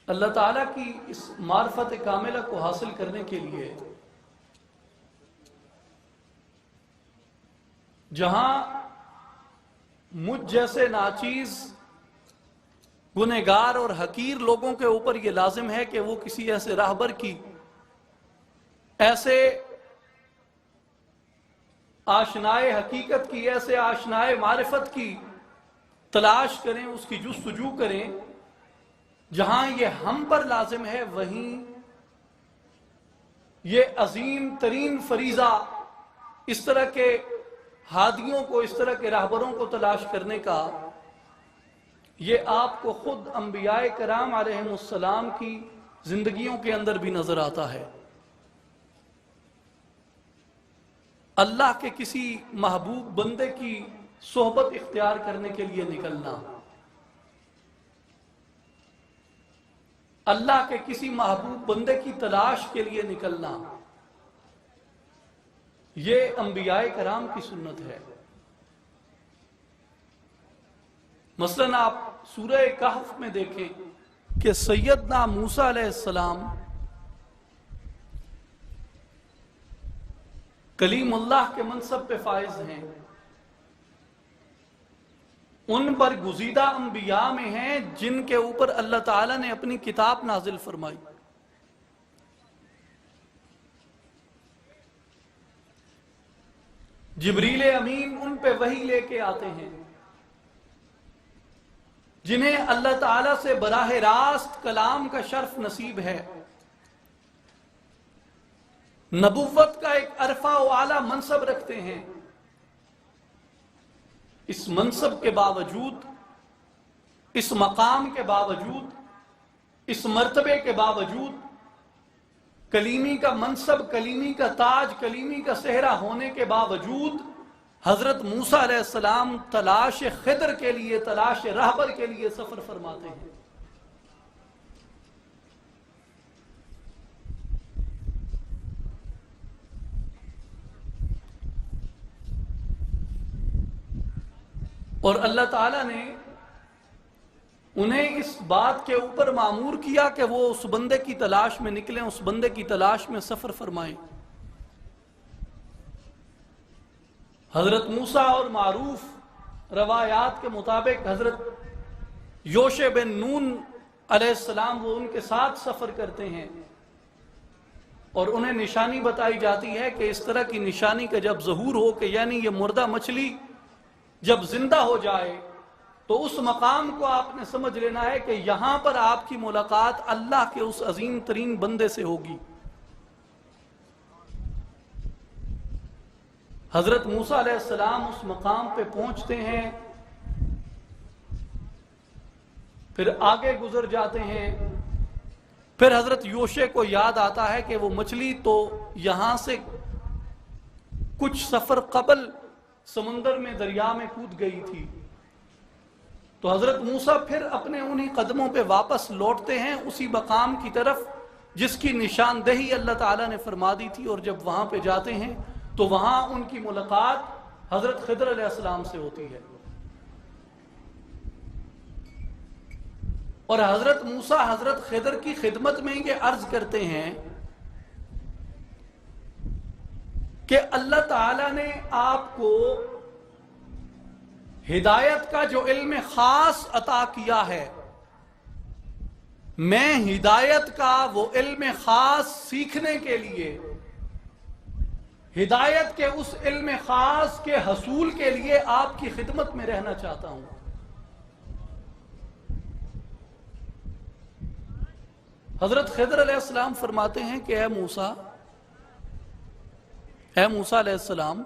اللہ تعالیٰ کی اس معرفت کاملہ کو حاصل کرنے کے لیے جہاں مجھ جیسے ناچیز گنہگار اور حقیر لوگوں کے اوپر یہ لازم ہے کہ وہ کسی ایسے راہبر کی، ایسے آشنائے حقیقت کی، ایسے آشنائے معرفت کی تلاش کریں، اس کی جستجو کریں، جہاں یہ ہم پر لازم ہے وہیں یہ عظیم ترین فریضہ اس طرح کے ہادیوں کو، اس طرح کے راہبروں کو تلاش کرنے کا، یہ آپ کو خود انبیاء کرام علیہم السلام کی زندگیوں کے اندر بھی نظر آتا ہے۔ اللہ کے کسی محبوب بندے کی صحبت اختیار کرنے کے لیے نکلنا، اللہ کے کسی محبوب بندے کی تلاش کے لیے نکلنا، یہ انبیاء کرام کی سنت ہے۔ مثلاً آپ سورہ کہف میں دیکھیں کہ سیدنا موسیٰ علیہ السلام کلیم اللہ کے منصب پہ فائز ہیں، ان پر گزیدہ انبیاء میں ہیں جن کے اوپر اللہ تعالیٰ نے اپنی کتاب نازل فرمائی۔ جبریل امین ان پہ وحی لے کے آتے ہیں، جنہیں اللہ تعالیٰ سے براہ راست کلام کا شرف نصیب ہے، نبوت کا ایک عرفہ و اعلیٰ منصب رکھتے ہیں۔ اس منصب کے باوجود، اس مقام کے باوجود، اس مرتبے کے باوجود، کلیمی کا منصب، کلیمی کا تاج، کلیمی کا صحرا ہونے کے باوجود حضرت موسیٰ علیہ السلام تلاش خضر کے لیے، تلاش راہبر کے لیے سفر فرماتے ہیں۔ اور اللہ تعالیٰ نے انہیں اس بات کے اوپر مامور کیا کہ وہ اس بندے کی تلاش میں نکلیں، اس بندے کی تلاش میں سفر فرمائیں۔ حضرت موسیٰ اور معروف روایات کے مطابق حضرت یوشع بن نون علیہ السلام وہ ان کے ساتھ سفر کرتے ہیں، اور انہیں نشانی بتائی جاتی ہے کہ اس طرح کی نشانی کا جب ظہور ہو کہ یعنی یہ مردہ مچھلی جب زندہ ہو جائے تو اس مقام کو آپ نے سمجھ لینا ہے کہ یہاں پر آپ کی ملاقات اللہ کے اس عظیم ترین بندے سے ہوگی۔ حضرت موسیٰ علیہ السلام اس مقام پہ پہنچتے ہیں، پھر آگے گزر جاتے ہیں، پھر حضرت یوشع کو یاد آتا ہے کہ وہ مچھلی تو یہاں سے کچھ سفر قبل سمندر میں، دریا میں کود گئی تھی۔ تو حضرت موسیٰ پھر اپنے انہی قدموں پہ واپس لوٹتے ہیں اسی مقام کی طرف جس کی نشاندہی اللہ تعالیٰ نے فرما دی تھی، اور جب وہاں پہ جاتے ہیں تو وہاں ان کی ملاقات حضرت خضر علیہ السلام سے ہوتی ہے، اور حضرت موسیٰ حضرت خضر کی خدمت میں یہ عرض کرتے ہیں کہ اللہ تعالیٰ نے آپ کو ہدایت کا جو علم خاص عطا کیا ہے، میں ہدایت کا وہ علم خاص سیکھنے کے لیے، ہدایت کے اس علم خاص کے حصول کے لیے آپ کی خدمت میں رہنا چاہتا ہوں۔ حضرت خضر علیہ السلام فرماتے ہیں کہ اے موسیٰ علیہ السلام،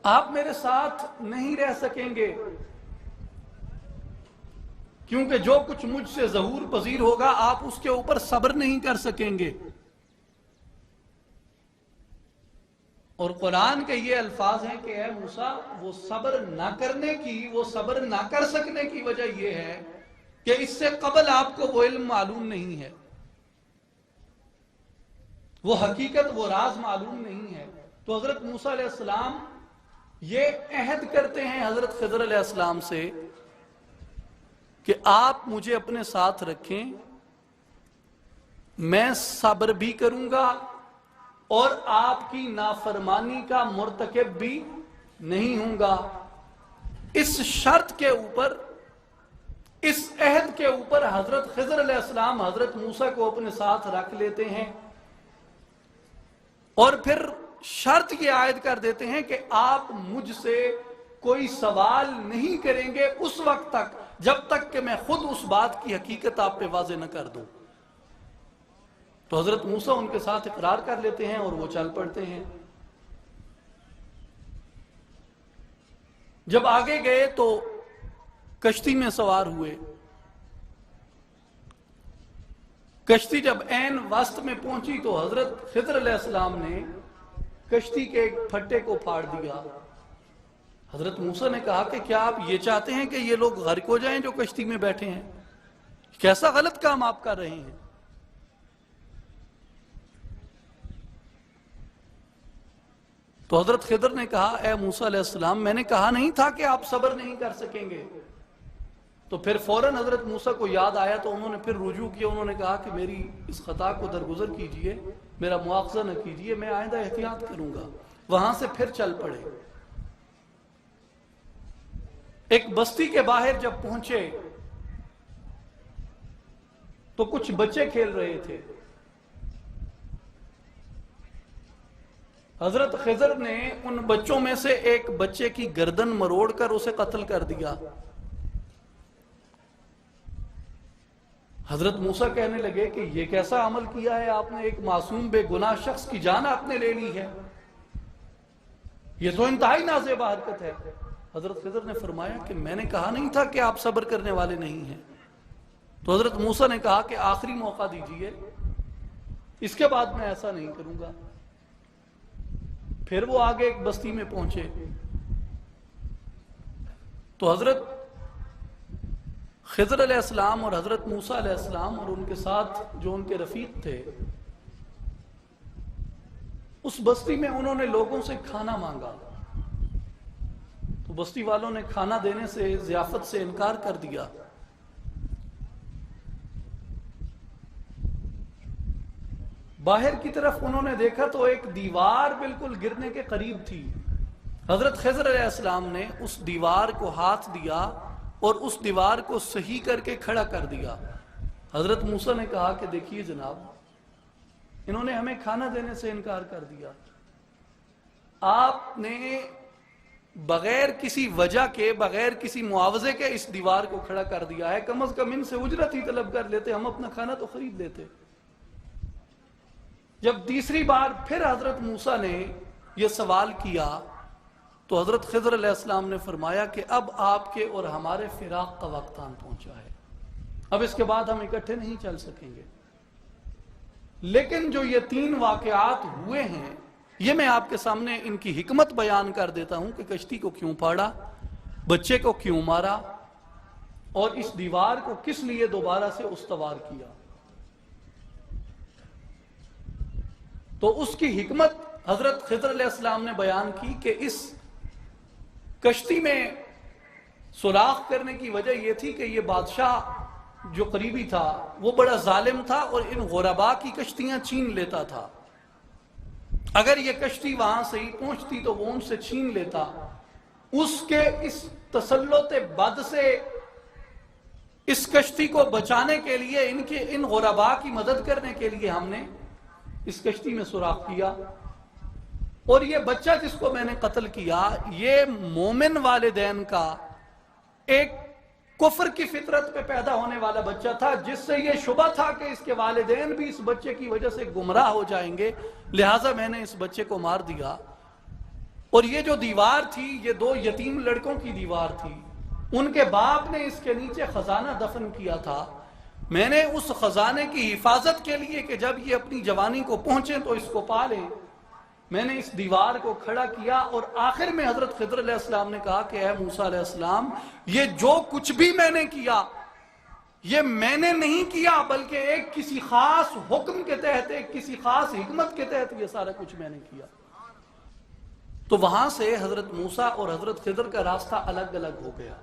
آپ میرے ساتھ نہیں رہ سکیں گے، کیونکہ جو کچھ مجھ سے ظہور پذیر ہوگا آپ اس کے اوپر صبر نہیں کر سکیں گے۔ اور قرآن کے یہ الفاظ ہیں کہ اے موسیٰ، وہ صبر نہ کرنے کی، وہ صبر نہ کر سکنے کی وجہ یہ ہے کہ اس سے قبل آپ کو وہ علم معلوم نہیں ہے، وہ حقیقت، وہ راز معلوم نہیں ہے۔ تو حضرت موسیٰ علیہ السلام یہ عہد کرتے ہیں حضرت خضر علیہ السلام سے کہ آپ مجھے اپنے ساتھ رکھیں، میں صبر بھی کروں گا اور آپ کی نافرمانی کا مرتکب بھی نہیں ہوں گا۔ اس شرط کے اوپر، اس عہد کے اوپر حضرت خضر علیہ السلام حضرت موسیٰ کو اپنے ساتھ رکھ لیتے ہیں اور پھر شرط یہ عائد کر دیتے ہیں کہ آپ مجھ سے کوئی سوال نہیں کریں گے اس وقت تک جب تک کہ میں خود اس بات کی حقیقت آپ پہ واضح نہ کر دوں۔ تو حضرت موسیٰ ان کے ساتھ اقرار کر لیتے ہیں اور وہ چل پڑتے ہیں۔ جب آگے گئے تو کشتی میں سوار ہوئے۔ کشتی جب عین وسط میں پہنچی تو حضرت خضر علیہ السلام نے کشتی کے ایک پھٹے کو پھاڑ دیا۔ حضرت موسیٰ نے کہا کہ کیا آپ یہ چاہتے ہیں کہ یہ لوگ غرق ہو جائیں جو کشتی میں بیٹھے ہیں؟ کیسا غلط کام آپ کر رہے ہیں؟ تو حضرت خضر نے کہا اے موسیٰ علیہ السلام، میں نے کہا نہیں تھا کہ آپ صبر نہیں کر سکیں گے۔ تو پھر فوراً حضرت موسیٰ کو یاد آیا تو انہوں نے پھر رجوع کیا، انہوں نے کہا کہ میری اس خطا کو درگزر کیجئے، میرا مواخذہ نہ کیجئے، میں آئندہ احتیاط کروں گا۔ وہاں سے پھر چل پڑے۔ ایک بستی کے باہر جب پہنچے تو کچھ بچے کھیل رہے تھے۔ حضرت خضر نے ان بچوں میں سے ایک بچے کی گردن مروڑ کر اسے قتل کر دیا۔ حضرت موسیٰ کہنے لگے کہ یہ کیسا عمل کیا ہے آپ نے، ایک معصوم بے گناہ شخص کی جان آپ نے لے لی ہے، یہ تو انتہائی نازیبہ حرکت ہے۔ حضرت خضر نے فرمایا کہ میں نے کہا نہیں تھا کہ آپ صبر کرنے والے نہیں ہیں۔ تو حضرت موسیٰ نے کہا کہ آخری موقع دیجئے، اس کے بعد میں ایسا نہیں کروں گا۔ پھر وہ آگے ایک بستی میں پہنچے تو حضرت خضر علیہ السلام اور حضرت موسیٰ علیہ السلام اور ان کے ساتھ جو ان کے رفیق تھے، اس بستی میں انہوں نے لوگوں سے کھانا مانگا تو بستی والوں نے کھانا دینے سے، ضیافت سے انکار کر دیا۔ باہر کی طرف انہوں نے دیکھا تو ایک دیوار بالکل گرنے کے قریب تھی۔ حضرت خضر علیہ السلام نے اس دیوار کو ہاتھ دیا اور اس دیوار کو صحیح کر کے کھڑا کر دیا۔ حضرت موسیٰ نے کہا کہ دیکھیے جناب، انہوں نے ہمیں کھانا دینے سے انکار کر دیا، آپ نے بغیر کسی وجہ کے، بغیر کسی معاوضے کے اس دیوار کو کھڑا کر دیا ہے، کم از کم ان سے اجرت ہی طلب کر لیتے، ہم اپنا کھانا تو خرید لیتے۔ جب تیسری بار پھر حضرت موسیٰ نے یہ سوال کیا تو حضرت خضر علیہ السلام نے فرمایا کہ اب آپ کے اور ہمارے فراق کا وقت آن پہنچا ہے، اب اس کے بعد ہم اکٹھے نہیں چل سکیں گے۔ لیکن جو یہ 3 واقعات ہوئے ہیں، یہ میں آپ کے سامنے ان کی حکمت بیان کر دیتا ہوں کہ کشتی کو کیوں پھاڑا، بچے کو کیوں مارا اور اس دیوار کو کس لیے دوبارہ سے استوار کیا۔ تو اس کی حکمت حضرت خضر علیہ السلام نے بیان کی کہ اس کشتی میں سوراخ کرنے کی وجہ یہ تھی کہ یہ بادشاہ جو قریبی تھا وہ بڑا ظالم تھا اور ان غرباء کی کشتیاں چھین لیتا تھا۔ اگر یہ کشتی وہاں سے ہی پہنچتی تو وہ ان سے چھین لیتا۔ اس کے اس تسلط بد سے اس کشتی کو بچانے کے لیے، ان غرباء کی مدد کرنے کے لیے ہم نے اس کشتی میں سوراخ کیا، اور یہ بچہ جس کو میں نے قتل کیا، یہ مومن والدین کا ایک کفر کی فطرت پہ پیدا ہونے والا بچہ تھا، جس سے یہ شبہ تھا کہ اس کے والدین بھی اس بچے کی وجہ سے گمراہ ہو جائیں گے، لہٰذا میں نے اس بچے کو مار دیا۔ اور یہ جو دیوار تھی، یہ 2 یتیم لڑکوں کی دیوار تھی، ان کے باپ نے اس کے نیچے خزانہ دفن کیا تھا۔ میں نے اس خزانے کی حفاظت کے لیے کہ جب یہ اپنی جوانی کو پہنچیں تو اس کو پالیں، میں نے اس دیوار کو کھڑا کیا۔ اور آخر میں حضرت خضر علیہ السلام نے کہا کہ اے موسیٰ علیہ السلام، یہ جو کچھ بھی میں نے کیا، یہ میں نے نہیں کیا، بلکہ ایک کسی خاص حکم کے تحت، ایک کسی خاص حکمت کے تحت یہ سارا کچھ میں نے کیا۔ تو وہاں سے حضرت موسیٰ اور حضرت خضر کا راستہ الگ الگ ہو گیا۔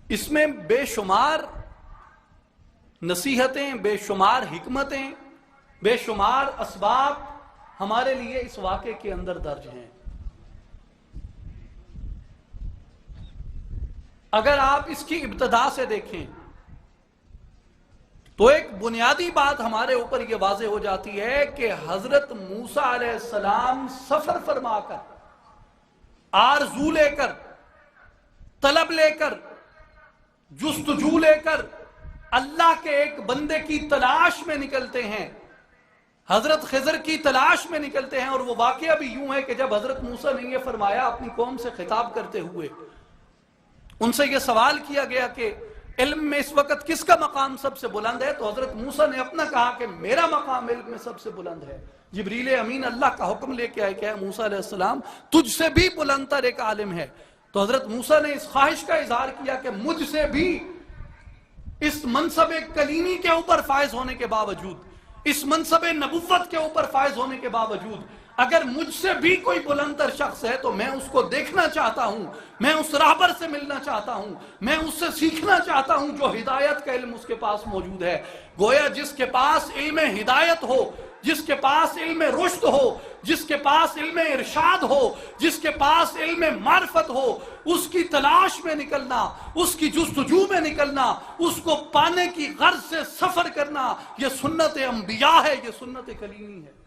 اس میں بے شمار نصیحتیں، بے شمار حکمتیں، بے شمار اسباب ہمارے لیے اس واقعے کے اندر درج ہیں۔ اگر آپ اس کی ابتدا سے دیکھیں تو ایک بنیادی بات ہمارے اوپر یہ واضح ہو جاتی ہے کہ حضرت موسیٰ علیہ السلام سفر فرما کر، آرزو لے کر، طلب لے کر، جستجو لے کر اللہ کے ایک بندے کی تلاش میں نکلتے ہیں، حضرت خضر کی تلاش میں نکلتے ہیں۔ اور وہ واقعہ بھی یوں ہے کہ جب حضرت موسیٰ نے یہ فرمایا اپنی قوم سے خطاب کرتے ہوئے، ان سے یہ سوال کیا گیا کہ علم میں اس وقت کس کا مقام سب سے بلند ہے، تو حضرت موسیٰ نے اپنا کہا کہ میرا مقام علم میں سب سے بلند ہے۔ جبریل امین اللہ کا حکم لے کے آئے کہ اے موسیٰ علیہ السلام تجھ سے بھی بلند تر ایک عالم ہے، تو حضرت موسیٰ نے اس خواہش کا اظہار کیا کہ مجھ سے بھی اس منصب کلیمی کے اوپر فائز ہونے کے باوجود، اس منصب نبوت کے اوپر فائز ہونے کے باوجود، اگر مجھ سے بھی کوئی بلند تر شخص ہے تو میں اس کو دیکھنا چاہتا ہوں، میں اس راہبر سے ملنا چاہتا ہوں، میں اس سے سیکھنا چاہتا ہوں جو ہدایت کا علم اس کے پاس موجود ہے۔ گویا جس کے پاس علم ہدایت ہو، جس کے پاس علم رشد ہو، جس کے پاس علم ارشاد ہو، جس کے پاس علم معرفت ہو، اس کی تلاش میں نکلنا، اس کی جستجو میں نکلنا، اس کو پانے کی غرض سے سفر کرنا، یہ سنت انبیاء ہے، یہ سنت کلیمی ہے۔